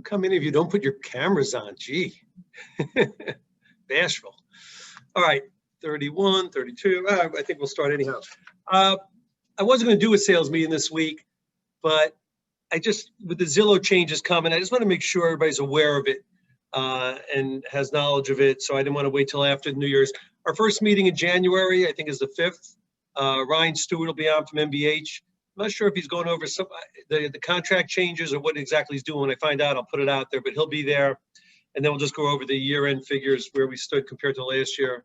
Look how many of you don't put your cameras on. Gee, bashful. All right, 31, 32. I think we'll start anyhow. I wasn't going to do a sales meeting this week, but with the Zillow changes coming, I just want to make sure everybody's aware of it and has knowledge of it. So I didn't want to wait till after New Year's. Our first meeting in January, I think, is the 5th. Ryan Stewart will be on from MBH. I'm not sure if he's going over the contract changes or what exactly he's doing. When I find out, I'll put it out there, but he'll be there. And then we'll just go over the year-end figures where we stood compared to last year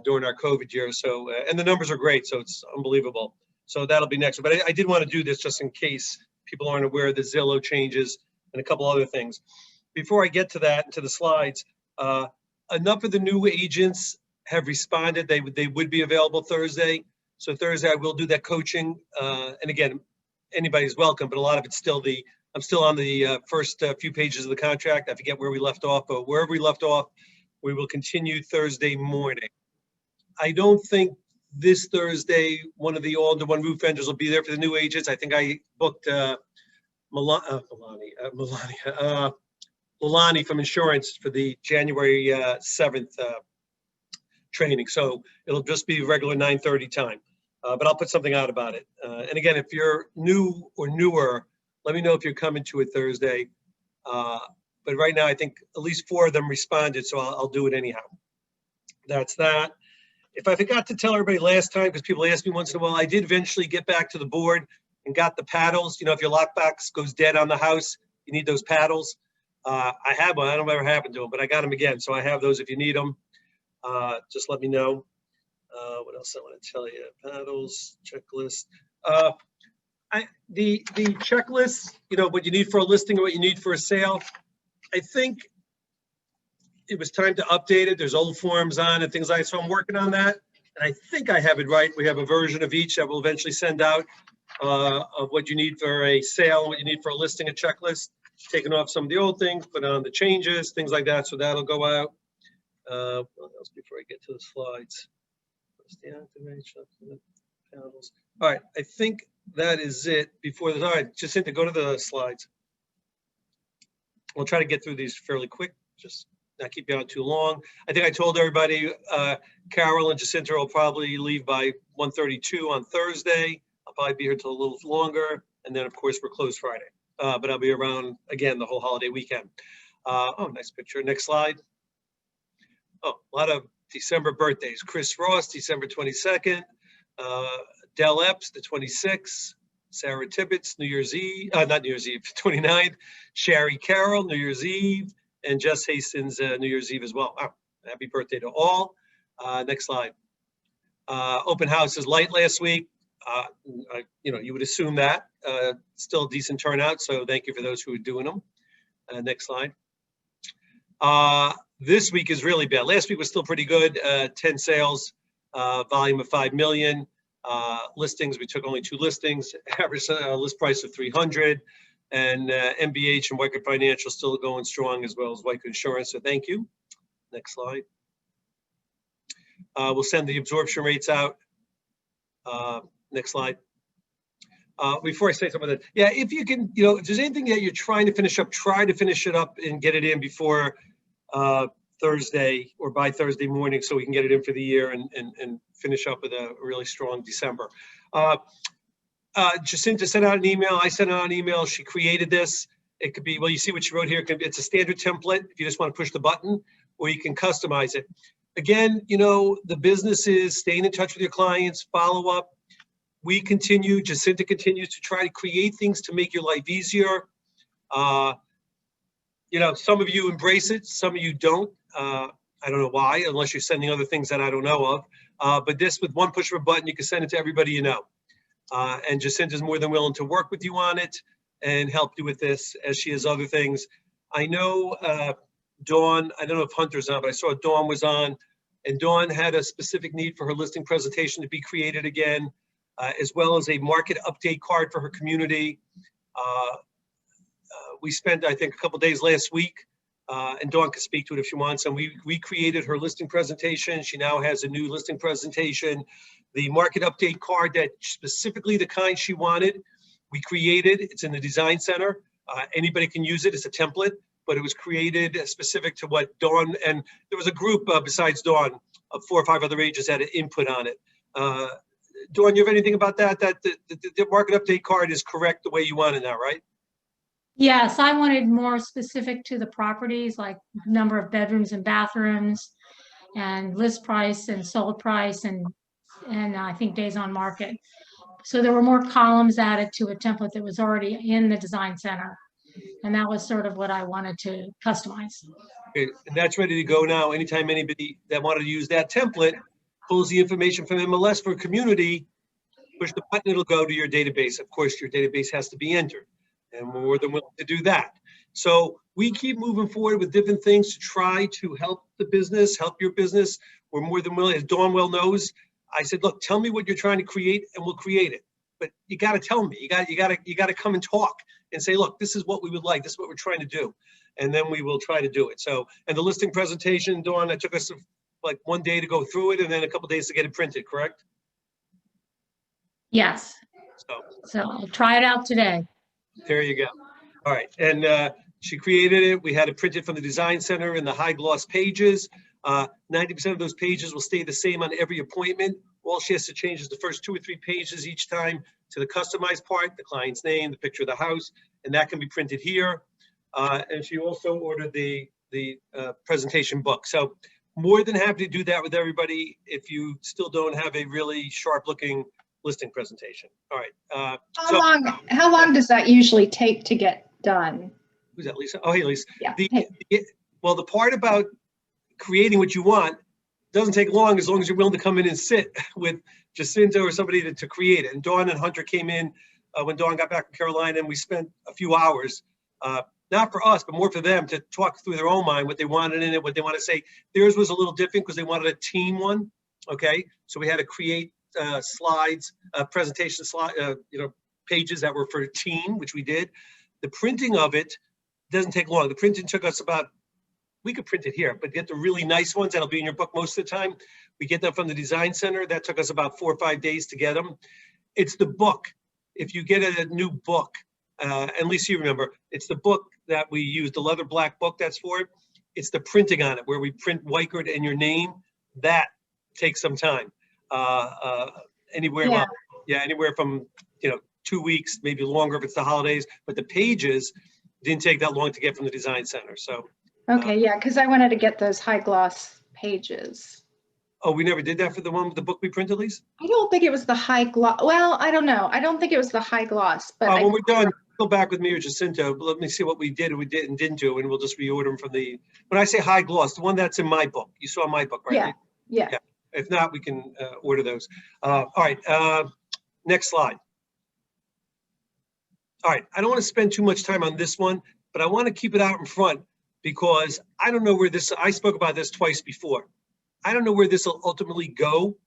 during our COVID year. So, and the numbers are great, so it's unbelievable. So that'll be next. But I did want to do this just in case people aren't aware of the Zillow changes and a couple other things. Before I get to that, to the slides, enough of the new agents have responded. They would be available Thursday. So Thursday I will do that coaching. And again, anybody's welcome, but a lot of it's still I'm still on the first few pages of the contract. I forget where we left off, but wherever we left off, we will continue Thursday morning. I don't think this Thursday, one of the all-under-one roof vendors will be there for the new agents. I think I booked Milani from insurance for the January 7th training. So it'll just be regular 9:30 time, but I'll put something out about it. And again, if you're new or newer, let me know if you're coming to it Thursday. But right now, I think at least 4 of them responded, so I'll do it anyhow. That's that. If I forgot to tell everybody last time, because people ask me once in a while, I did eventually get back to the board and got the paddles. You know, if your lockbox goes dead on the house, you need those paddles. I have one. I don't know what happened to them, but I got them again. So I have those if you need them. Just let me know. What else I want to tell you? Paddles, checklist. The checklist, you know, what you need for a listing and what you need for a sale. I think it was time to update it. There's old forms on and things like that. So I'm working on that. And I think I have it right. We have a version of each that we'll eventually send out of what you need for a sale and what you need for a listing, a checklist. Taking off some of the old things, put on the changes, things like that. So that'll go out. What else before I get to the slides? All right, I think that is it. All right, just need to go to the slides. We'll try to get through these fairly quick, just not keep you out too long. I think I told everybody, Carol and Jacinta will probably leave by 1:32 on Thursday. I'll probably be here till a little longer. And then of course we're closed Friday, but I'll be around again the whole holiday weekend. Oh, nice picture. Next slide. Oh, a lot of December birthdays. Chris Ross, December 22nd. Dell Epps, the 26th. Sarah Tibbetts, New Year's Eve, not New Year's Eve, 29th. Sherry Carroll, New Year's Eve. And Jess Hastings, New Year's Eve as well. Wow, happy birthday to all. Next slide. Open house is light last week. You know, you would assume that. Still a decent turnout, so thank you for those who are doing them. Next slide. This week is really bad. Last week was still pretty good. 10 sales, volume of 5 million. Listings, we took only 2 listings. Average list price of 300. And MBH and Wyckoff Financial still going strong, as well as Wyckoff Insurance. So thank you. Next slide. We'll send the absorption rates out. Next slide. Before I say something like that, yeah, if you can, you know, if there's anything that you're trying to finish up, try to finish it up and get it in before Thursday or by Thursday morning, so we can get it in for the year and finish up with a really strong December. Jacinta sent out an email. I sent out an email. She created this. It could be, well, you see what she wrote here. It's a standard template if you just want to push the button, or you can customize it. Again, you know, the business is staying in touch with your clients, follow up. We continue, Jacinta continues to try to create things to make your life easier. You know, some of you embrace it, some of you don't. I don't know why, unless you're sending other things that I don't know of. But this, with one push of a button, you can send it to everybody you know. And Jacinta's more than willing to work with you on it and help you with this, as she has other things. I know Dawn, I don't know if Hunter's on, but I saw Dawn was on, and Dawn had a specific need for her listing presentation to be created again, as well as a market update card for her community. We spent, I think, a couple days last week, and Dawn can speak to it if she wants, and we recreated her listing presentation. She now has a new listing presentation. The market update card, that specifically the kind she wanted, we created. It's in the design center. Anybody can use it. It's a template, but it was created specific to what Dawn, and there was a group besides Dawn of 4 or 5 other agents that had input on it. Dawn, you have anything about that? That the market update card is correct the way you want it now, right? Yes, I wanted more specific to the properties, like number of bedrooms and bathrooms, and list price and sold price, and I think days on market. So there were more columns added to a template that was already in the design center. And that was sort of what I wanted to customize. Okay, and that's ready to go now. Anytime anybody that wanted to use that template pulls the information from MLS for community, push the button, it'll go to your database. Of course, your database has to be entered, and we're more than willing to do that. So we keep moving forward with different things to try to help the business, help your business. We're more than willing, as Dawn well knows. I said, look, tell me what you're trying to create and we'll create it. But you got to tell me, you got to come and talk and say, look, this is what we would like. This is what we're trying to do. And then we will try to do it. So, and the listing presentation, Dawn, it took us like 1 day to go through it and then a couple days to get it printed, correct? Yes. So I'll try it out today. There you go. All right. And she created it. We had it printed from the design center in the high gloss pages. 90% of those pages will stay the same on every appointment. All she has to change is the first 2 or 3 pages each time to the customized part, the client's name, the picture of the house, and that can be printed here. And she also ordered the presentation book. So more than happy to do that with everybody if you still don't have a really sharp looking listing presentation. All right. How long does that usually take to get done? Who's that, Lisa? Oh, hey, Lisa. Yeah. Well, the part about creating what you want doesn't take long as you're willing to come in and sit with Jacinta or somebody to create it. And Dawn and Hunter came in when Dawn got back from Carolina, and we spent a few hours, not for us, but more for them to talk through their own mind, what they wanted in it, what they want to say. Theirs was a little different because they wanted a team one. Okay. So we had to create slides, presentation slide, pages that were for a team, which we did. The printing of it doesn't take long. The printing took us about, we could print it here, but get the really nice ones that'll be in your book most of the time. We get them from the design center. That took us about 4 or 5 days to get them. It's the book. If you get a new book, at least you remember, it's the book that we use, the leather black book that's for it. It's the printing on it where we print whiteboard and your name. That takes some time. Anywhere, Yeah. Anywhere from 2 weeks, maybe longer if it's the holidays. But the pages didn't take that long to get from the design center. So. Okay, yeah, because I wanted to get those high gloss pages. Oh, we never did that for the one with the book we printed, Lisa? I don't think it was the high gloss. Well, I don't know. I don't think it was the high gloss, but when we're done, go back with me or Jacinta. Let me see what we did and we did and didn't do, and we'll just reorder them from the. When I say high gloss, the one that's in my book. You saw my book, right? Yeah. If not, we can order those. All right. Next slide. All right. I don't want to spend too much time on this one, but I want to keep it out in front because I don't know where this. I spoke about this twice before. I don't know where this will ultimately go.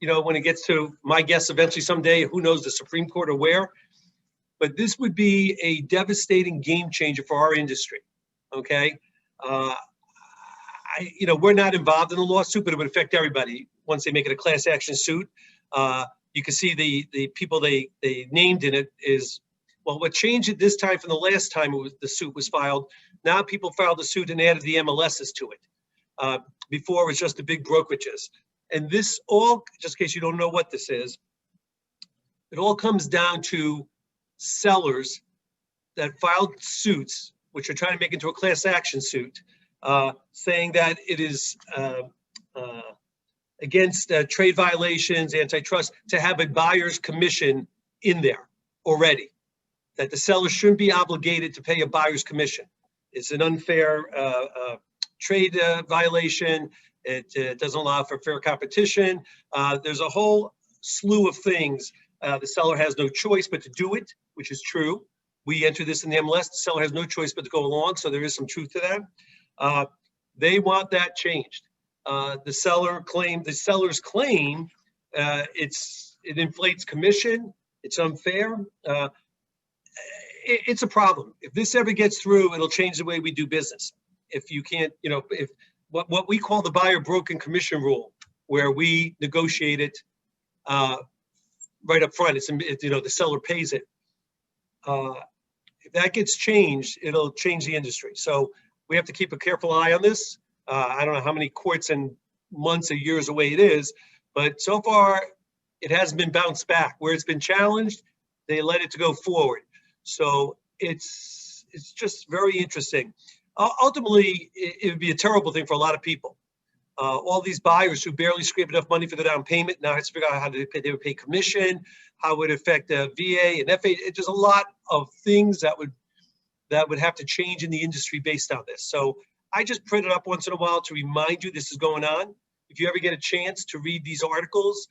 When it gets to, my guess, eventually someday, who knows, the Supreme Court or where. But this would be a devastating game changer for our industry. Okay. We're not involved in the lawsuit, but it would affect everybody once they make it a class action suit. You can see the people they named in it is, well, what changed it this time from the last time the suit was filed. Now people filed the suit and added the MLSs to it. Before it was just the big brokerages. And this all, just in case you don't know what this is, it all comes down to sellers that filed suits, which are trying to make into a class action suit, saying that it is against trade violations, antitrust, to have a buyer's commission in there already, that the seller shouldn't be obligated to pay a buyer's commission. It's an unfair trade violation. It doesn't allow for fair competition. There's a whole slew of things. The seller has no choice but to do it, which is true. We enter this in the MLS. The seller has no choice but to go along, so there is some truth to that. They want that changed. The seller's claim it inflates commission. It's unfair. It's a problem. If this ever gets through, it'll change the way we do business. If you can't, if what we call the buyer broken commission rule, where we negotiate it right up front, the seller pays it. If that gets changed, it'll change the industry. So we have to keep a careful eye on this. I don't know how many courts and months or years away it is, but so far it hasn't been bounced back. Where it's been challenged, they let it to go forward. So it's just very interesting. Ultimately, it would be a terrible thing for a lot of people. All these buyers who barely scrape enough money for the down payment now have to figure out how they would pay commission, how it would affect the VA and FA. There's a lot of things that would have to change in the industry based on this. So I just print it up once in a while to remind you this is going on. If you ever get a chance to read these articles,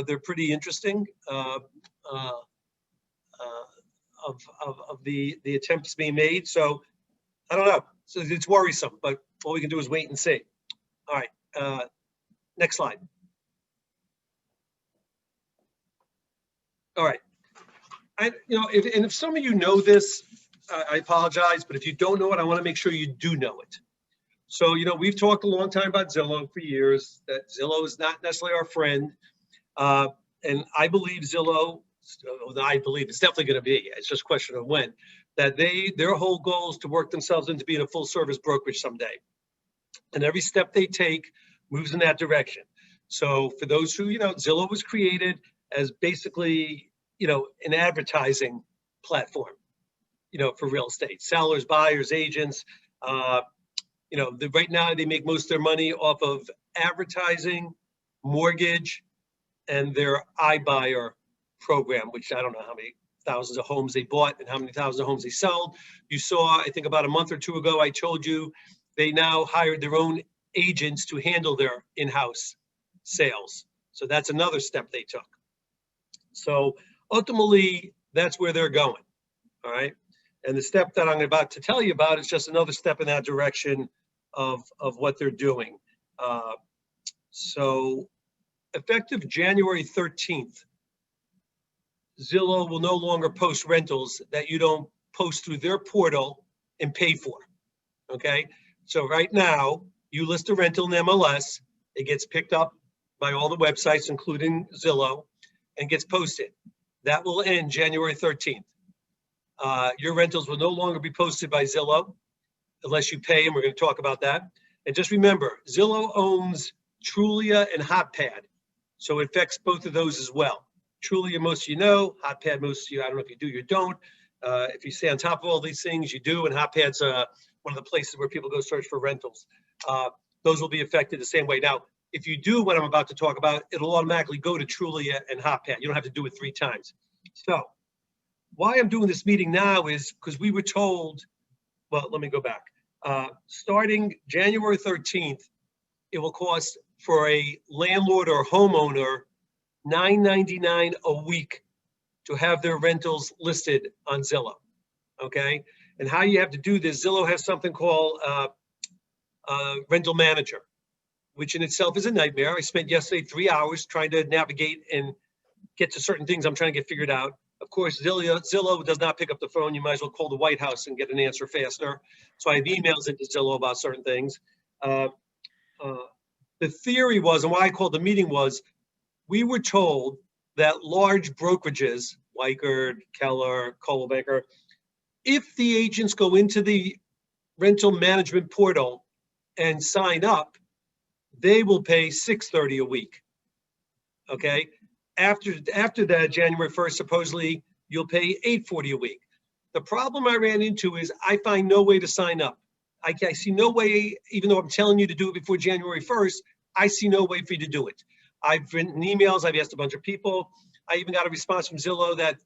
they're pretty interesting of the attempts being made. So I don't know. So it's worrisome, but all we can do is wait and see. All right. Next slide. All right. If some of you know this, I apologize, but if you don't know it, I want to make sure you do know it. So, we've talked a long time about Zillow for years, that Zillow is not necessarily our friend. And I believe Zillow, it's definitely going to be, it's just a question of when, that their whole goal is to work themselves into being a full service brokerage someday. And every step they take moves in that direction. So for those who, Zillow was created as basically, an advertising platform, for real estate, sellers, buyers, agents. Right now they make most of their money off of advertising, mortgage, and their iBuyer program, which I don't know how many thousands of homes they bought and how many thousands of homes they sold. You saw, I think about a month or two ago, I told you they now hired their own agents to handle their in-house sales. So that's another step they took. So ultimately, that's where they're going. All right. And the step that I'm about to tell you about is just another step in that direction of what they're doing. So effective January 13th, Zillow will no longer post rentals that you don't post through their portal and pay for. Okay. So right now, you list a rental in MLS, it gets picked up by all the websites, including Zillow, and gets posted. That will end January 13th. Your rentals will no longer be posted by Zillow unless you pay, and we're going to talk about that. And just remember, Zillow owns Trulia and HotPad, so it affects both of those as well. Trulia, most of you know. HotPad, most of you, I don't know if you do, you don't. If you stay on top of all these things, you do, and HotPad's one of the places where people go search for rentals. Those will be affected the same way. Now, if you do what I'm about to talk about, it'll automatically go to Trulia and HotPad. You don't have to do it 3 times. So why I'm doing this meeting now is because we were told, well, let me go back. Starting January 13th, it will cost for a landlord or homeowner $9.99 a week to have their rentals listed on Zillow. Okay. And how you have to do this, Zillow has something called Rental Manager, which in itself is a nightmare. I spent yesterday 3 hours trying to navigate and get to certain things I'm trying to get figured out. Of course, Zillow does not pick up the phone. You might as well call the White House and get an answer faster. So I have emails into Zillow about certain things. The theory was, and why I called the meeting was, we were told that large brokerages, Weichert, Keller, Coldwell Banker, if the agents go into the rental management portal and sign up, they will pay $630 a week. Okay. After that, January 1st, supposedly you'll pay $840 a week. The problem I ran into is I find no way to sign up. I see no way, even though I'm telling you to do it before January 1st, I see no way for you to do it. I've written emails, I've asked a bunch of people. I even got a response from Zillow that,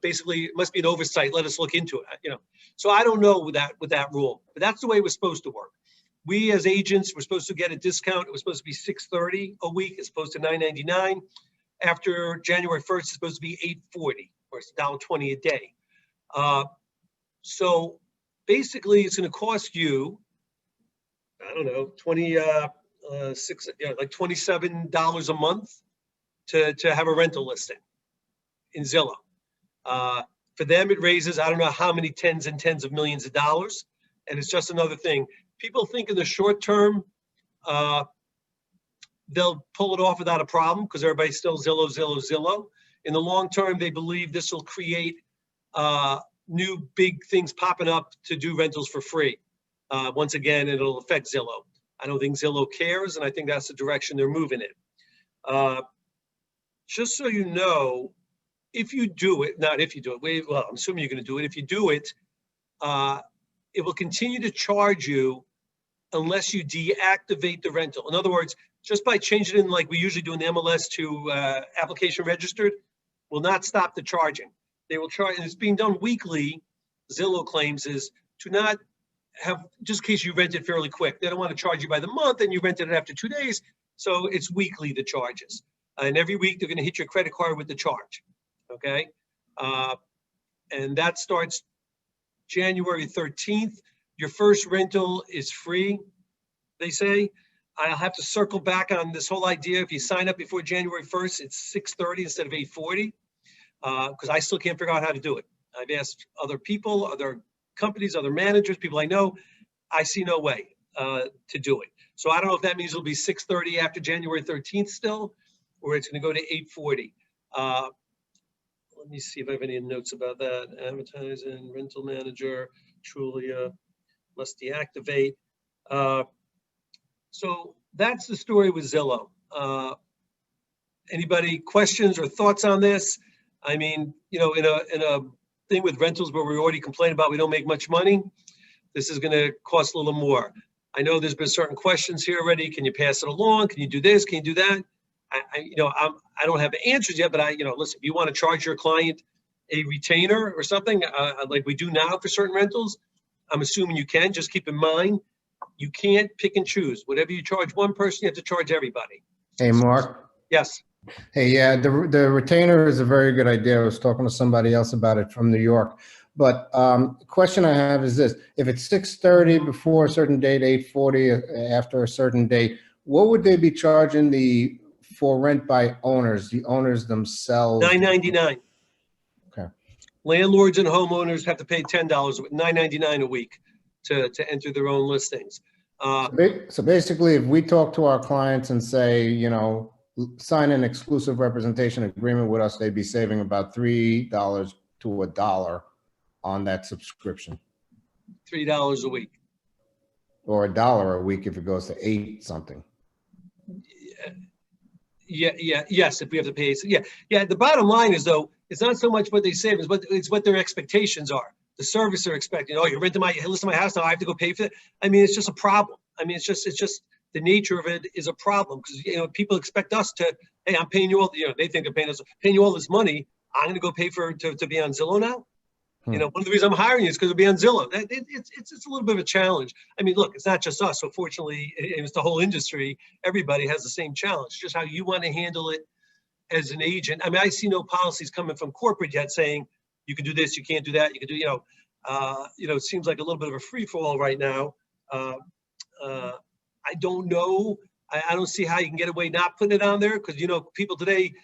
basically it must be an oversight. Let us look into it. So I don't know with that rule, but that's the way it was supposed to work. We as agents were supposed to get a discount. It was supposed to be $630 a week as opposed to $9.99. After January 1st, it's supposed to be $840, or it's $1.20 a day. So basically, it's going to cost you, I don't know, like $27 a month to have a rental listing in Zillow. For them, it raises, I don't know how many tens and tens of millions of dollars. And it's just another thing. People think in the short term, they'll pull it off without a problem because everybody's still Zillow. In the long term, they believe this will create new big things popping up to do rentals for free. Once again, it'll affect Zillow. I don't think Zillow cares, and I think that's the direction they're moving in. Just so you know, if you do it, not if you do it, well, I'm assuming you're going to do it. If you do it, it will continue to charge you unless you deactivate the rental. In other words, just by changing it in like we usually do in the MLS to application registered, will not stop the charging. They will charge, and it's being done weekly. Zillow claims is to not have, just in case you rent it fairly quick. They don't want to charge you by the month and you rented it after 2 days. So it's weekly, the charges. And every week they're going to hit your credit card with the charge. Okay. And that starts January 13th. Your first rental is free, they say. I'll have to circle back on this whole idea. If you sign up before January 1st, it's 6:30 instead of 8:40, because I still can't figure out how to do it. I've asked other people, other companies, other managers, people I know. I see no way to do it. So I don't know if that means it'll be 6:30 after January 13th still, or it's going to go to 8:40. Let me see if I have any notes about that. Advertising, rental manager, Trulia must deactivate. So that's the story with Zillow. Anybody questions or thoughts on this? I mean, you know, in a thing with rentals where we already complain about we don't make much money, this is going to cost a little more. I know there's been certain questions here already. Can you pass it along? Can you do this? Can you do that? I don't have answers yet, but listen, if you want to charge your client a retainer or something like we do now for certain rentals, I'm assuming you can. Just keep in mind, you can't pick and choose. Whatever you charge one person, you have to charge everybody. Hey, Mark. Yes. Hey, yeah, the retainer is a very good idea. I was talking to somebody else about it from New York. But question I have is this: if it's 6:30 before a certain date, 8:40 after a certain date, what would they be charging for rent by owners, the owners themselves? $9.99. Okay. Landlords and homeowners have to pay $10, $9.99 a week to enter their own listings. So basically, if we talk to our clients and say, sign an exclusive representation agreement with us, they'd be saving about $3 to $1 on that subscription. $3 a week. Or $1 a week if it goes to 8 something. Yes, if we have to pay. Yeah. The bottom line is, though, it's not so much what they save, it's what their expectations are. The service they're expecting. Oh, you're renting listen to my house now. I have to go pay for it. I mean, it's just a problem. I mean, it's just the nature of it is a problem because people expect us to. Hey, I'm paying you all. They think they're paying you all this money. I'm going to go pay to be on Zillow now. One of the reasons I'm hiring you is because it'll be on Zillow. It's a little bit of a challenge. I mean, look, it's not just us. So fortunately, it's the whole industry. Everybody has the same challenge. Just how you want to handle it as an agent. I mean, I see no policies coming from corporate yet saying you can do this, you can't do that. You can do, it seems like a little bit of a free for all right now. I don't know. I don't see how you can get away not putting it on there because, people today,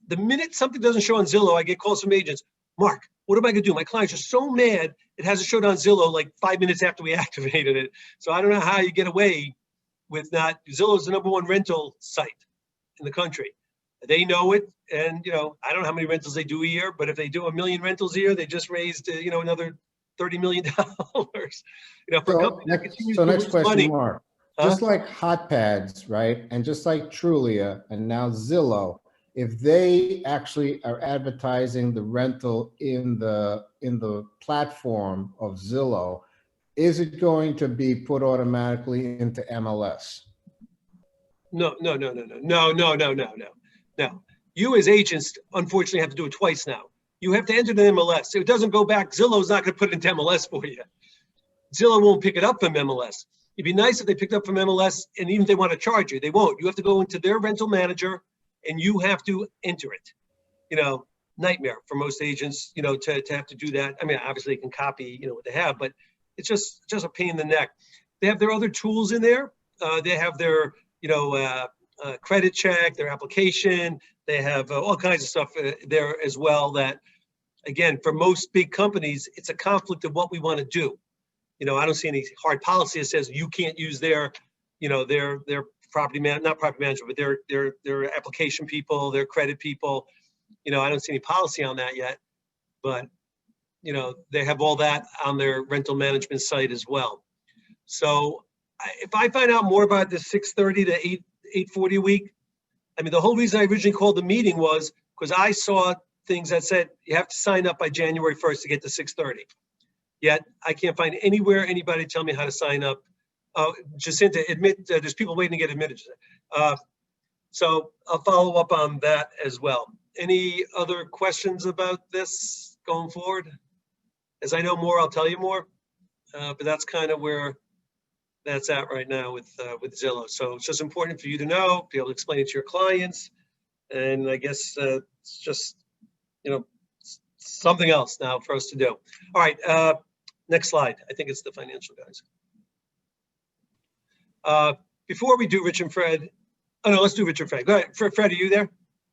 the minute something doesn't show on Zillow, I get calls from agents. Mark, what am I going to do? My clients are so mad it hasn't showed on Zillow like 5 minutes after we activated it. So I don't know how you get away with not. Zillow is the #1 rental site in the country. They know it. And, I don't know how many rentals they do a year, but if they do 1 million rentals a year, they just raised, another $30 million. So next question, Mark. Just like HotPads, right? And just like Trulia and now Zillow, if they actually are advertising the rental in the platform of Zillow, is it going to be put automatically into MLS? No. You as agents, unfortunately, have to do it twice now. You have to enter the MLS. It doesn't go back. Zillow's not going to put it into MLS for you. Zillow won't pick it up from MLS. It'd be nice if they picked up from MLS, and even if they want to charge you, they won't. You have to go into their rental manager, and you have to enter it. Nightmare for most agents, to have to do that. I mean, obviously they can copy, what they have, but it's just a pain in the neck. They have their other tools in there. They have their, credit check, their application. They have all kinds of stuff there as well that, again, for most big companies, it's a conflict of what we want to do. I don't see any hard policy that says you can't use their property not property management, but their application people, their credit people. I don't see any policy on that yet, but they have all that on their rental management site as well. So if I find out more about the 6:30 to 8:40 a week, I mean, the whole reason I originally called the meeting was because I saw things that said you have to sign up by January 1st to get to 6:30. Yet I can't find anywhere anybody tell me how to sign up. Jacinta, there's people waiting to get admitted. So I'll follow up on that as well. Any other questions about this going forward? As I know more, I'll tell you more. But that's kind of where that's at right now with Zillow. So it's just important for you to know, be able to explain it to your clients. And I guess it's just, something else now for us to do. All right, next slide. I think it's the financial guys. Before we do Rich and Fred, oh no, let's do Rich and Fred. Go ahead. Fred, are you there?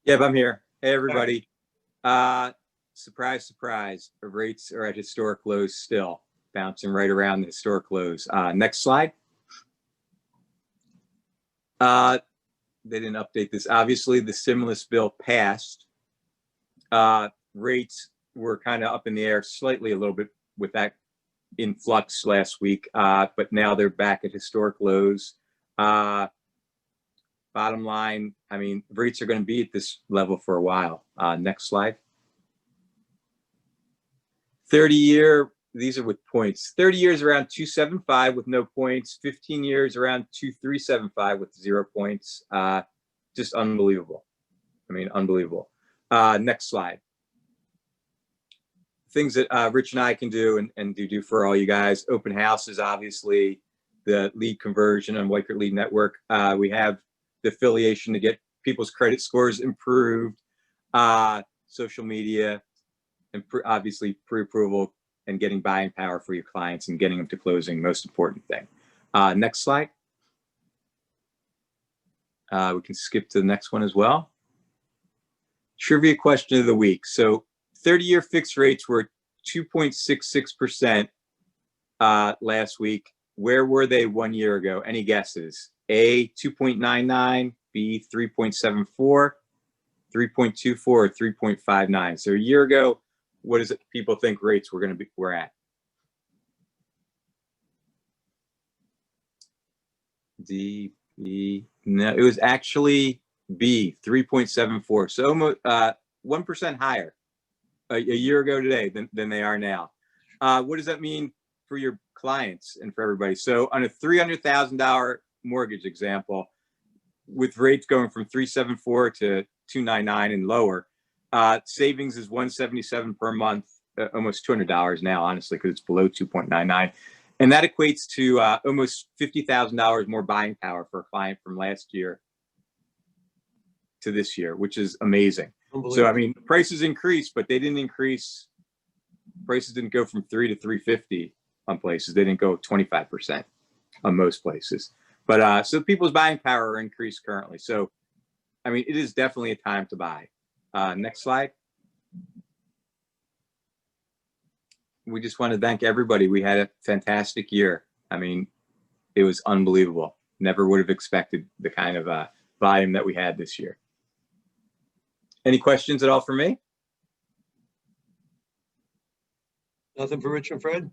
Yep, I'm here. Hey, everybody. Surprise, surprise. The rates are at historic lows still, bouncing right around the historic lows. Next slide. They didn't update this. Obviously, the stimulus bill passed. Rates were kind of up in the air slightly a little bit with that influx last week, but now they're back at historic lows. Bottom line, I mean, rates are going to be at this level for a while. Next slide. 30-year, these are with points. 30 years around 275 with no points. 15 years around 2375 with 0 points. Just unbelievable. I mean, unbelievable. Next slide. Things that Rich and I can do and do for all you guys. Open houses, obviously, the lead conversion on White Coat Lead Network. We have the affiliation to get people's credit scores improved, social media, and obviously pre-approval and getting buying power for your clients and getting them to closing, most important thing. Next slide. We can skip to the next one as well. Trivia question of the week. So 30-year fixed rates were 2.66% last week. Where were they 1 year ago? Any guesses? A, 2.99, B, 3.74, 3.24, or 3.59. So a year ago, what does it people think rates were at? D, B, no, it was actually B, 3.74. So almost 1% higher a year ago today than they are now. What does that mean for your clients and for everybody? So on a $300,000 mortgage example, with rates going from 3.74 to 2.99 and lower, savings is $177 per month, almost $200 now, honestly, because it's below 2.99. And that equates to almost $50,000 more buying power for a client from last year to this year, which is amazing. So, I mean, prices increased, but they didn't increase. Prices didn't go from 3 to 350 on places. They didn't go 25% on most places. But so people's buying power are increased currently. So, I mean, it is definitely a time to buy. Next slide. We just want to thank everybody. We had a fantastic year. I mean, it was unbelievable. Never would have expected the kind of volume that we had this year. Any questions at all for me? Nothing for Rich and Fred?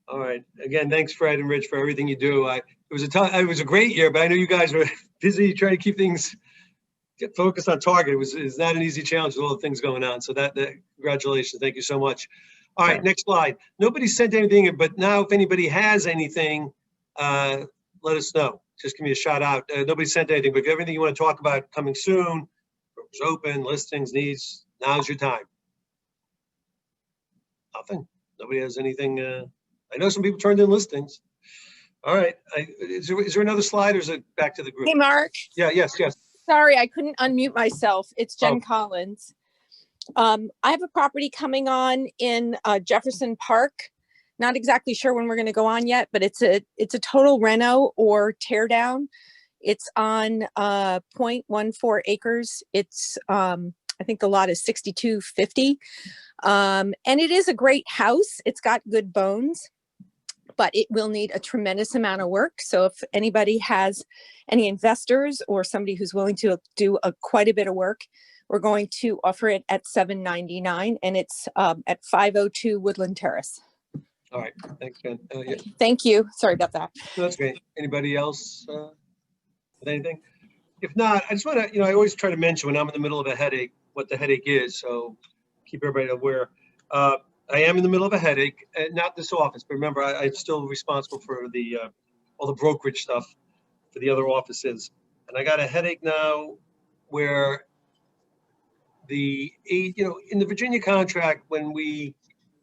All right. Again, thanks, Fred and Rich, for everything you do. It was a great year, but I know you guys were busy trying to keep things focused on target. It's not an easy challenge with all the things going on. So that congratulations. Thank you so much. All right, next slide. Nobody sent anything, but now if anybody has anything, let us know. Just give me a shout out. Nobody sent anything, but if you have anything you want to talk about coming soon, it's open, listings, needs, now's your time. Nothing. Nobody has anything. I know some people turned in listings. All right. Is there another slide or is it back to the group? Hey, Mark. Yeah, yes. Sorry, I couldn't unmute myself. It's Jen Collins. I have a property coming on in Jefferson Park. Not exactly sure when we're going to go on yet, but it's a total reno or tear down. It's on 0.14 acres. It's I think the lot is 6250. And it is a great house. It's got good bones, but it will need a tremendous amount of work. So if anybody has any investors or somebody who's willing to do quite a bit of work, we're going to offer it at $7.99, and it's at 502 Woodland Terrace. All right, thanks, Jen. Yeah, Thank you. Sorry about that. that's great. Anybody else with anything? If not, I just want to, I always try to mention when I'm in the middle of a headache, what the headache is. So keep everybody aware. I am in the middle of a headache, not this office, but remember, I'm still responsible for all the brokerage stuff for the other offices. And I got a headache now where in the Virginia contract, when we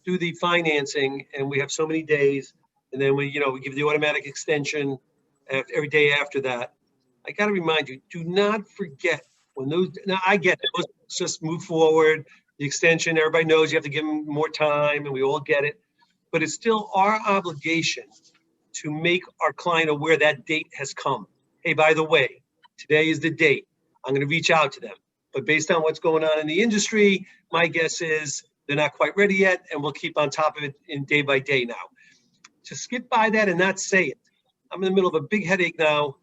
do the financing and we have so many days, and then we give the automatic extension every day after that. I got to remind you, do not forget when now I get it, let's just move forward. The extension, everybody knows you have to give them more time and we all get it, but it's still our obligation to make our client aware that date has come. Hey, by the way, today is the date. I'm going to reach out to them, but based on what's going on in the industry, my guess is they're not quite ready yet, and we'll keep on top of it in day by day now. To skip by that and not say it. I'm in the middle of a big headache now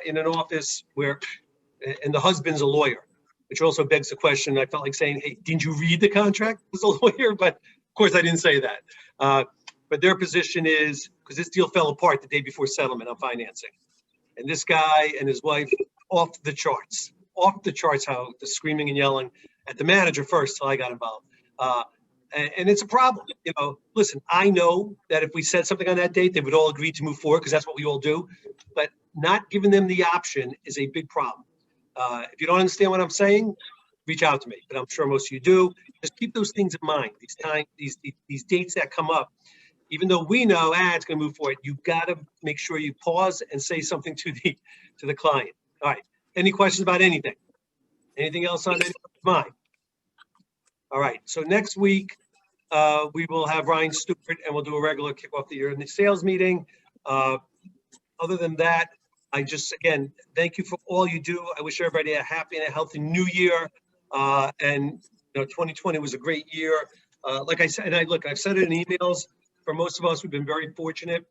in an office and the husband's a lawyer, which also begs the question. I felt like saying, hey, didn't you read the contract as a lawyer? But of course I didn't say that. But their position is, because this deal fell apart the day before settlement on financing. And this guy and his wife, off the charts, how the screaming and yelling at the manager first till I got involved. And it's a problem. Listen, I know that if we said something on that date, they would all agree to move forward because that's what we all do. But not giving them the option is a big problem. If you don't understand what I'm saying, reach out to me. But I'm sure most of you do. Just keep those things in mind. These dates that come up, even though we know it's going to move forward, you've got to make sure you pause and say something to the client. All right. Any questions about anything? Anything else on anyone's mind? All right. So next week, we will have Ryan Stewart and we'll do a regular kickoff the year in the sales meeting. Other than that, I just, again, thank you for all you do. I wish everybody a happy and a healthy new year. And 2020 was a great year. Like I said, I've said it in emails. For most of us, we've been very fortunate.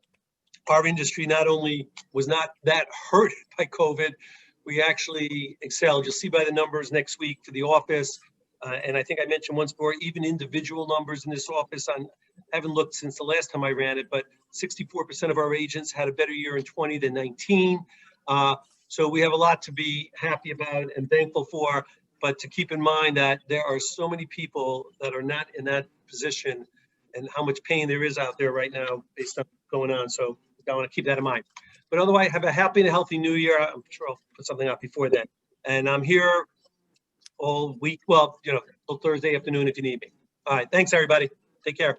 Our industry not only was not that hurt by COVID, we actually excelled. You'll see by the numbers next week for the office. And I think I mentioned once before, even individual numbers in this office, I haven't looked since the last time I ran it, but 64% of our agents had a better year in 20 than 19. So we have a lot to be happy about and thankful for, but to keep in mind that there are so many people that are not in that position and how much pain there is out there right now based on what's going on. So I want to keep that in mind. But otherwise, have a happy and a healthy new year. I'm sure I'll put something out before then. And I'm here all week, well, till Thursday afternoon if you need me. All right, thanks everybody. Take care.